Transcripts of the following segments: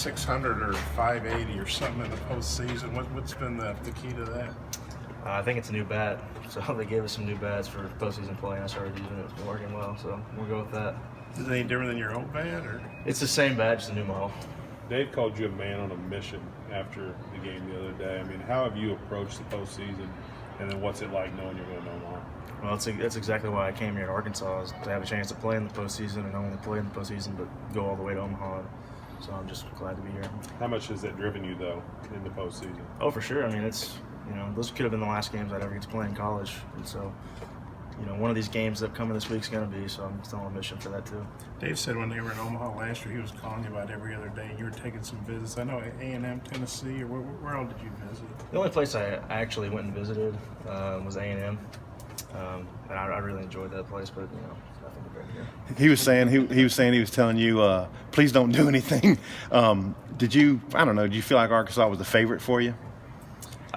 600 or 580 or something in the postseason. What's been the key to that? I think it's a new bat. So they gave us some new bats for postseason play, and I started using it. It's been working well, so we'll go with that. Is it any different than your old bat? Or? It's the same bat, just a new model. Dave called you a man on a mission after the game the other day. I mean, how have you approached the postseason, and then what's it like knowing you're going to Omaha? Well, that's exactly why I came here to Arkansas, is to have a chance to play in the postseason, and not only play in the postseason, but go all the way to Omaha. So I'm just glad to be here. How much has that driven you, though, in the postseason? Oh, for sure. I mean, those could have been the last games I'd ever get to play in college. And so, one of these games upcoming this week is going to be, so I'm still on a mission for that too. Dave said when they were in Omaha last year, he was calling you about every other day, and you were taking some visits. I know A&M, Tennessee, or where all did you visit? The only place I actually went and visited was A&M. And I really enjoyed that place, but nothing compared to here. He was saying he was telling you, please don't do anything. Did you feel like Arkansas was the favorite for you?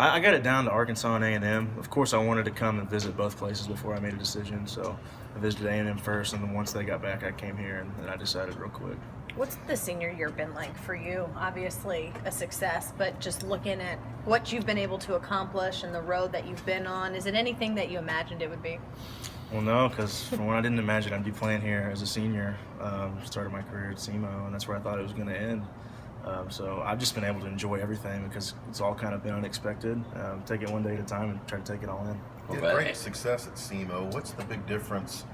I got it down to Arkansas and A&M. Of course, I wanted to come and visit both places before I made a decision. So I visited A&M first, and then once they got back, I came here, and I decided real quick. What's the senior year been like for you? Obviously a success, but just looking at what you've been able to accomplish and the road that you've been on, is it anything that you imagined it would be? Well, no, because from when I didn't imagine I'd be playing here as a senior, started my career at SEMO, and that's where I thought it was going to end. So I've just been able to enjoy everything because it's all kind of been unexpected. Take it one day at a time and try to take it all in. Yeah, great success at SEMO. What's the big difference,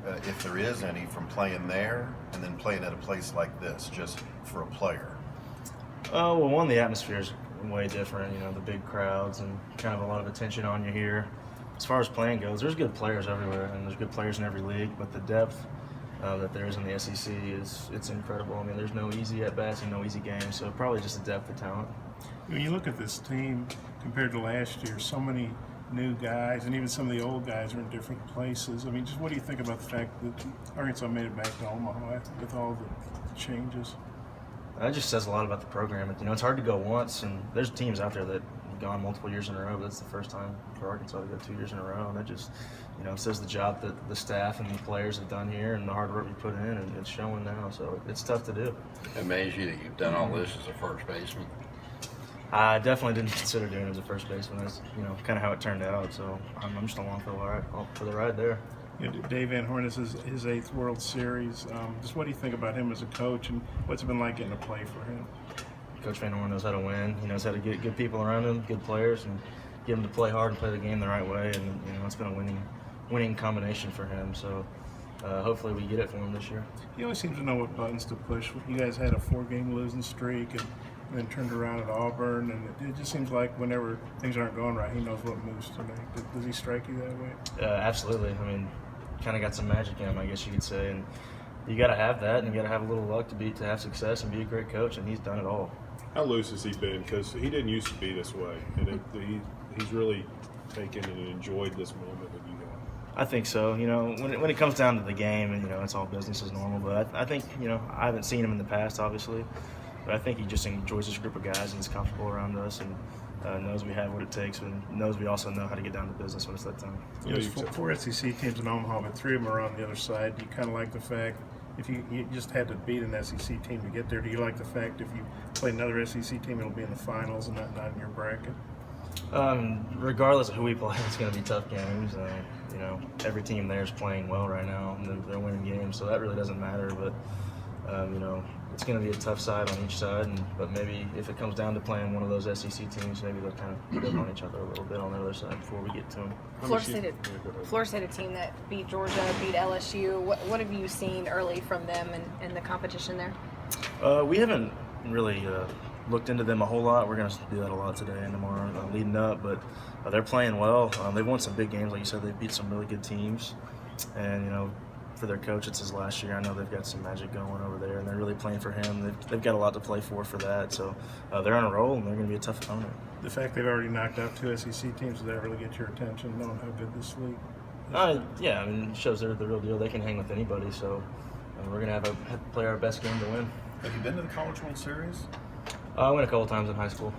if there is any, from playing there and then playing at a place like this, just for a player? Well, one, the atmosphere is way different. The big crowds and kind of a lot of attention on you here. As far as playing goes, there's good players everywhere, and there's good players in every league, but the depth that there is in the SEC it's incredible. I mean, there's no easy at-bats and no easy games, so probably just the depth of talent. When you look at this team compared to last year, so many new guys, and even some of the old guys are in different places. I mean, just what do you think about the fact that Arkansas made it back to Omaha with all the changes? That just says a lot about the program. It's hard to go once, and there's teams out there that have gone multiple years in a row, but it's the first time for Arkansas to go 2 years in a row, and that just, it says the job that the staff and the players have done here and the hard work we put in, and it's showing now, so it's tough to do. It amazes you that you've done all this as a first baseman? I definitely didn't consider doing it as a first baseman. That's, kind of how it turned out, so I'm just along for the ride there. Dave Van Horn is his 8th World Series. Just what do you think about him as a coach, and what's it been like getting to play for him? Coach Van Horn knows how to win. He knows how to get good people around him, good players, and get them to play hard and play the game the right way. And it's been a winning combination for him. So hopefully we get it for him this year. He always seems to know what buttons to push. You guys had a 4-game losing streak, and then turned around at Auburn, and it just seems like whenever things aren't going right, he knows what moves to make. Does he strike you that way? Absolutely. I mean, kind of got some magic in him, I guess you could say, and you got to have that, and you got to have a little luck to have success and be a great coach, and he's done it all. How loose has he been? Because he didn't used to be this way, and he's really taken and enjoyed this moment that you have. I think so. When it comes down to the game, and it's all business as normal. But I think I haven't seen him in the past, obviously, but I think he just enjoys this group of guys and is comfortable around us, and knows we have what it takes, and knows we also know how to get down to business when it's that time. There's 4 SEC teams in Omaha, but 3 of them are on the other side. Do you kind of like the fact, if you just had to beat an SEC team to get there, do you like the fact if you play another SEC team, it'll be in the finals and not in your bracket? Regardless of who we play, it's going to be tough games. Every team there is playing well right now, and they're winning games, so that really doesn't matter. But it's going to be a tough side on each side, but maybe if it comes down to playing one of those SEC teams, maybe they'll kind of beat up on each other a little bit on the other side before we get to them. Florida State, a team that beat Georgia, beat LSU. What have you seen early from them and the competition there? We haven't really looked into them a whole lot. We're going to do that a lot today and tomorrow leading up, but they're playing well. They've won some big games, like you said. They've beat some really good teams, and for their coach, it's his last year. I know they've got some magic going over there, and they're really playing for him. They've got a lot to play for that, so they're on a roll, and they're going to be a tough opponent. The fact they've already knocked out 2 SEC teams, does that really get your attention, knowing how good this league is? Yeah, I mean, it shows they're the real deal. They can hang with anybody, so we're going to have to play our best game to win. Have you been to the College World Series? I went a couple times in high school,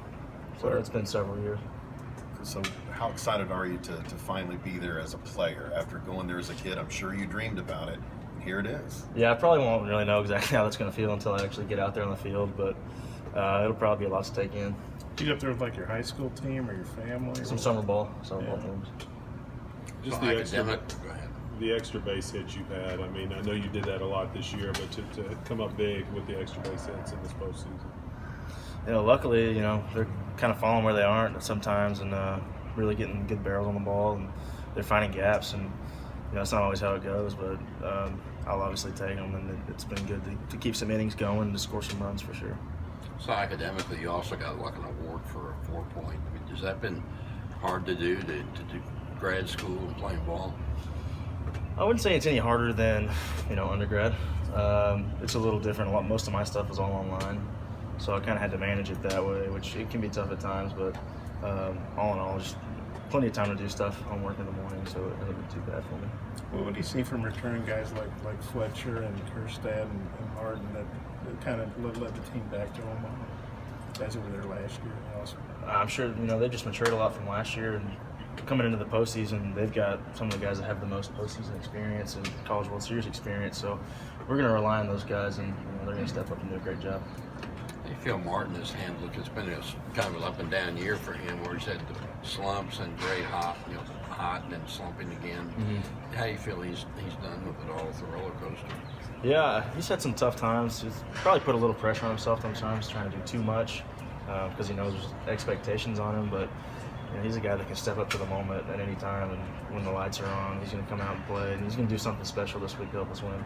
so it's been several years. So how excited are you to finally be there as a player? After going there as a kid, I'm sure you dreamed about it, and here it is. Yeah, I probably won't really know exactly how that's going to feel until I actually get out there on the field, but It'll probably be a lot to take in. You up there with like your high school team or your family? Some summer ball teams. Just So the extra, academic. Go ahead. the extra base hits you've had. I mean, I know you did that a lot this year, but to come up big with the extra base hits in this postseason. You know, luckily, you know, they're kind of falling where they aren't sometimes, and really getting good barrels on the ball, and they're finding gaps, and you know, it's not always how it goes, but I'll obviously take them, and it's been good to keep some innings going, to score some runs for sure. So academically, you also got like an award for a 4-point. I mean, has that been hard to do grad school and playing ball? I wouldn't say it's any harder than, you know, undergrad. It's a little different. Most of my stuff is all online, so I kind of had to manage it that way, which it can be tough at times. But all in all, just plenty of time to do stuff, homework in the morning, so it hasn't been too bad for me. Well, what do you see from returning guys like Fletcher and Kerstad and Martin that kind of led the team back to Omaha? Guys that were there last year also. I'm sure, you know, they just matured a lot from last year, and coming into the postseason, they've got some of the guys that have the most postseason experience and College World Series experience. So we're going to rely on those guys, and you know, they're going to step up and do a great job. You feel Martin has handled it. It's been a kind of an up and down year for him, where he's had the slumps and great hot and then slumping again. Mm-hmm. How do you feel he's done with it all, with the roller coaster? Yeah, he's had some tough times. He's probably put a little pressure on himself sometimes, trying to do too much because he knows there's expectations on him. But you know, he's a guy that can step up to the moment at any time, and when the lights are on, he's going to come out and play, and he's going to do something special this week to help us win.